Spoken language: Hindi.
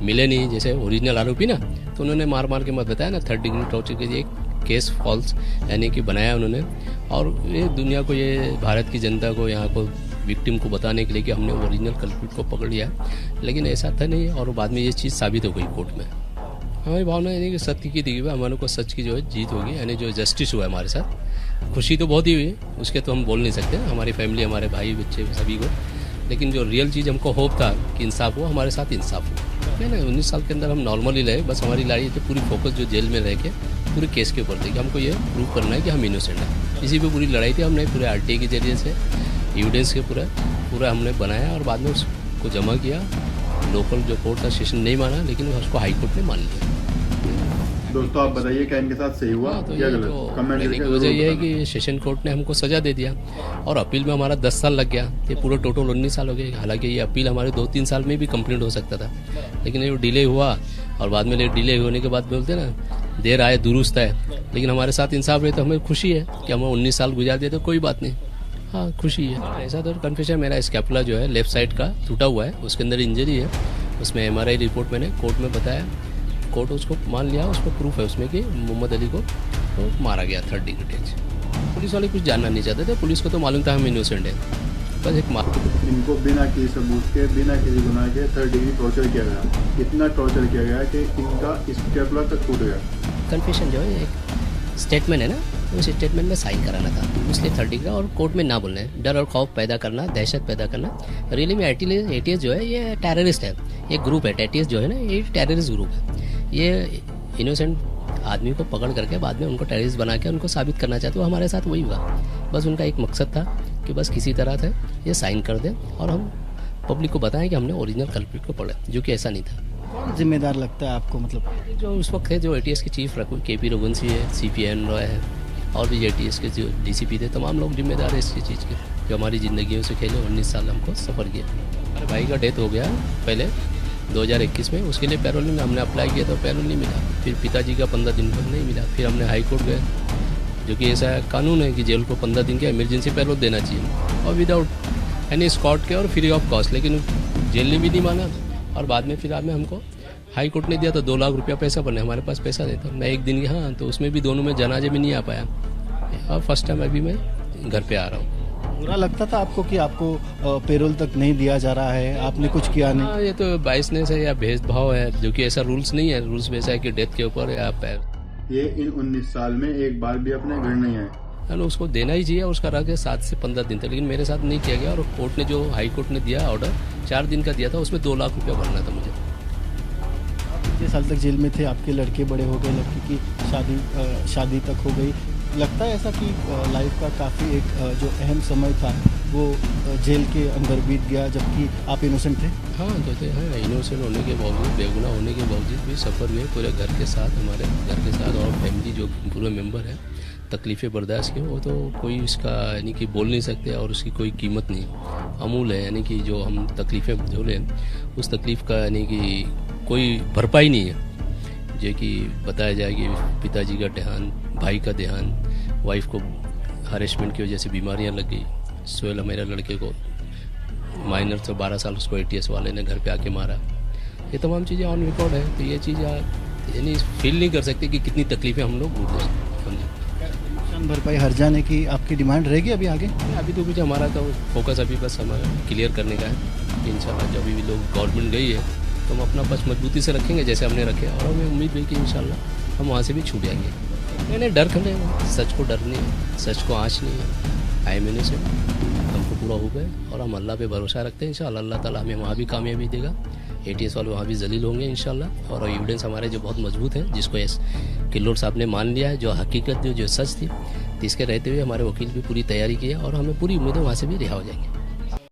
मिले नहीं, जैसे ओरिजिनल आरोपी ना, तो उन्होंने मार मार के मत बताया ना, 3rd डिग्री टॉर्चर के लिए केस फॉल्स यानी कि बनाया उन्होंने। और ये दुनिया को, ये भारत की जनता को, यहाँ को विक्टिम को बताने के लिए कि हमने ओरिजिनल कल्प्रिट को पकड़ लिया, लेकिन ऐसा था नहीं। और बाद में ये चीज़ साबित हो गई कोर्ट में। हमारी भावना यानी कि सत्य की दिखी हुई, हमारे को सच की जो है जीत होगी, यानी जो जस्टिस हुआ हमारे साथ। खुशी तो बहुत ही हुई, उसके तो हम बोल नहीं सकते, हमारी फैमिली, हमारे भाई बच्चे सभी को। लेकिन जो रियल चीज़ हमको होप था कि इंसाफ हो, हमारे साथ इंसाफ हो। नहीं 19 साल के अंदर हम नॉर्मली रहे, बस हमारी लड़ाई थी पूरी फोकस जो जेल में रह के पूरे केस के ऊपर थी कि हमको ये प्रूव करना है कि हम इनोसेंट हैं। इसी पे पूरी लड़ाई थी। हमने पूरे RTA के जरिए से एविडेंस के पूरा हमने बनाया और बाद में उसको जमा किया। लोकल जो कोर्ट था सेशन नहीं माना, लेकिन उसको हाई कोर्ट ने मान लिया। दोस्तों आप बताइए क्या इनके साथ सही हुआ तो या ये गलत? कमेंट कहने की करके वजह जरूर ये है बताना। कि सेशन कोर्ट ने हमको सजा दे दिया और अपील में हमारा 10 साल लग गया। ये पूरा टोटल 19 साल हो गए। हालांकि ये अपील हमारे 2-3 साल में भी कंप्लीट हो सकता था, लेकिन ये डिले हुआ। और बाद में डिले होने के बाद बोलते ना, देर आए दुरुस्त है। लेकिन हमारे साथ इंसाफ रहे तो हमें खुशी है कि हम 19 साल गुजार दिए, तो कोई बात नहीं, हाँ खुशी है। ऐसा तो कन्फेशन, मेरा स्कैपुला जो है लेफ्ट साइड का टूटा हुआ है, उसके अंदर इंजरी है। उसमें MRI रिपोर्ट मैंने कोर्ट में बताया, कोर्ट उसको मान लिया। उसको प्रूफ है उसमें कि मोहम्मद अली को तो मारा गया 3rd डिग्री टेच। पुलिस वाले कुछ जानना नहीं चाहते थे, पुलिस को तो मालूम था हम इनोसेंट है, बस एक इनको बिना किसी सबूत के, बिना किसी गुनाह के 3rd डिग्री टॉर्चर किया गया। इतना टॉर्चर किया गया कि इनका स्टेपलर तक टूट गया। कन्फेशन जो है एक स्टेटमेंट है ना, उस स्टेटमेंट में साइन कराना था, इसलिए 3rd डिग्री। और कोर्ट में ना बोलना है, डर और खौफ पैदा करना, दहशत पैदा करना। रियली में ATS जो है ये टेररिस्ट है, ये ग्रुप है। ATS जो है ना, ये टेररिस्ट ग्रुप है। ये इनोसेंट आदमी को पकड़ करके बाद में उनको टेररिस्ट बना के उनको साबित करना चाहते, वो हमारे साथ वही हुआ। बस उनका एक मकसद था कि बस किसी तरह से ये साइन कर दें और हम पब्लिक को बताएं कि हमने ओरिजिनल कल्प्रिट को पकड़ा, जो कि ऐसा नहीं था। कौन जिम्मेदार लगता है आपको? मतलब जो उस वक्त थे, जो ATS के चीफ KP रघुवंशी है, CPN रॉय है, और भी ATS के जो DCP थे, तमाम लोग जिम्मेदार है इसकी चीज़ के, जो हमारी ज़िंदगियों से खेले। 19 साल हमको सफ़र किया। हमारे भाई का डेथ हो गया पहले 2021 में, उसके लिए पैरोल में हमने अप्लाई किया तो पैरोल नहीं मिला। फिर पिताजी का 15 दिन पर नहीं मिला। फिर हमने हाई कोर्ट गए, जो कि ऐसा कानून है कि जेल को 15 दिन का इमरजेंसी पैरोल देना चाहिए, और विदाउट एनी स्कॉट के और फ्री ऑफ कॉस्ट। लेकिन जेल ने भी नहीं माना। और बाद में फिर में हमको हाई कोर्ट ने दिया तो 2 लाख रुपया पैसा बने, हमारे पास पैसा देता। मैं एक दिन हाँ, तो उसमें भी दोनों में जनाजे में नहीं आ पाया। और फर्स्ट टाइम अभी मैं घर पे आ रहा हूँ। बुरा लगता था आपको कि आपको पेरोल तक नहीं दिया जा रहा है, आपने कुछ किया नहीं? हाँ, ये तो बाइसनेस है या भेदभाव है, जो कि ऐसा रूल्स नहीं है। रूल्स वैसा है कि डेथ के ऊपर या ये इन 19 साल में एक बार भी अपने घर नहीं आए। उसको देना ही चाहिए, उसका रख 7 से 15 दिन तक, लेकिन मेरे साथ नहीं किया गया। और कोर्ट ने जो हाई कोर्ट ने दिया ऑर्डर 4 दिन का दिया था, उसमें 2 लाख रुपया भरना था मुझे। आप इतने साल तक जेल में थे, आपके लड़के बड़े हो गए, लड़की की शादी तक हो गई। लगता है ऐसा कि लाइफ का काफ़ी एक जो अहम समय था वो जेल के अंदर बीत गया, जबकि आप इनोसेंट थे? हाँ तो थे, हाँ इनोसेंट होने के बावजूद, बेगुनाह होने के बावजूद भी सफ़र हुए पूरे घर के साथ, हमारे घर के साथ। और फैमिली जो पूरे मेंबर हैं, तकलीफ़ें बर्दाश्त की, वो तो कोई इसका यानी कि बोल नहीं सकते, और उसकी कोई कीमत नहीं, अमूल है। यानी कि जो हम तकलीफ़ें झेले, उस तकलीफ़ का यानी कि कोई भरपाई नहीं है। जो कि बताया जाए कि पिताजी का देहांत, भाई का देहांत, वाइफ को हरेसमेंट की वजह से बीमारियां लग गई। सोहेल मेरे लड़के को माइनर से 12 साल उसको ATS वाले ने घर पे आके मारा। ये तमाम चीज़ें ऑन रिकॉर्ड है। तो ये चीज़ यानी फील नहीं कर सकते कि कितनी तकलीफ़ें हम लोग समझे। नुकसान भरपाई हर जाने की आपकी डिमांड रहेगी अभी आगे? अभी तो कुछ हमारा तो फोकस अभी बस हमारा क्लियर करने का है। इंशाल्लाह जब भी लोग गवर्नमेंट गई है तो हम अपना बस मजबूती से रखेंगे जैसे हमने रखे, और हमें उम्मीद है कि इंशाल्लाह हम वहाँ से भी छूट जाएंगे। मैंने डर खड़े, सच को डर नहीं है, सच को आँच नहीं है। आई महीने से हमको पूरा हो गए, और हम अल्लाह पे भरोसा रखते हैं। इंशाल्लाह अल्लाह ताला हमें वहाँ भी कामयाबी देगा। ATS वाले वहाँ भी जलील होंगे इंशाल्लाह। और एविडेंस हमारे जो बहुत मजबूत है, जिसको किल्लोर साहब ने मान लिया है, जो हकीकत थी, जो सच थी, इसके रहते हुए हमारे वकील भी पूरी तैयारी की है, और हमें पूरी उम्मीद है वहाँ से भी रिहा हो जाएंगे।